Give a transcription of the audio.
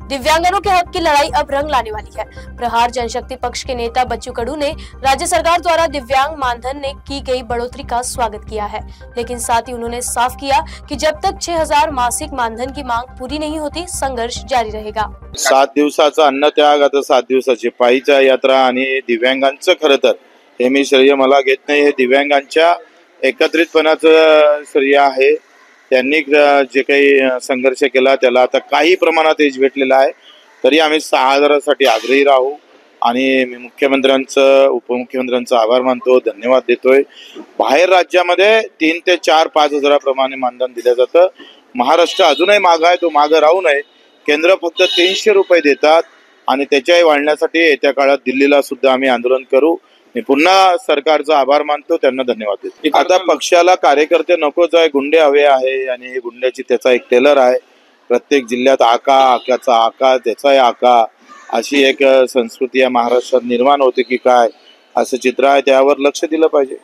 दिव्यांगनों के हक की लड़ाई अब रंग लाने वाली है। प्रहार जनशक्ति पक्ष के नेता बच्चू कडू ने राज्य सरकार द्वारा दिव्यांग मानधन में की गई बढ़ोतरी का स्वागत किया है, लेकिन साथ ही उन्होंने साफ किया कि जब तक 6,000 मासिक मानधन की मांग पूरी नहीं होती, संघर्ष जारी रहेगा। 7 दिवसाचा अन्नत्याग, आता 7 दिवसाची पायीचा यात्रा आणि दिव्यांगांचं खरं तर हे मी श्रेय मला घेत नाही, हे दिव्यांगांच्या एकत्रितपणाचं श्रेय आहे। त्यांनी जे काही संघर्ष केला त्याला आता काही प्रमाणात यश भेटलेलं आहे, तरी आम्ही 6,000साठी आग्रही राहू आणि मी मुख्यमंत्र्यांचं उपमुख्यमंत्र्यांचा आभार मानतो, धन्यवाद देतोय। बाहेर राज्यामध्ये 3 ते 4-5 हजाराप्रमाणे मानधन दिलं जातं। महाराष्ट्र अजूनही मागं आहे, तो मागं राहू नये। केंद्र फक्त 300 रुपये देतात आणि त्याच्याही वाढण्यासाठी येत्या काळात दिल्लीला सुद्धा आम्ही आंदोलन करू। मी पुन्हा सरकारचा आभार मानतो, त्यांना धन्यवाद देतो। आता पक्षाला कार्यकर्ते नकोच आहे, गुंडे हवे आहे आणि हे गुंड्याची त्याचा एक टेलर आहे। प्रत्येक जिल्ह्यात आकाचा आका त्याचाही आका अशी एक संस्कृती या महाराष्ट्रात निर्माण होते की काय असं चित्र आहे, त्यावर लक्ष दिलं पाहिजे।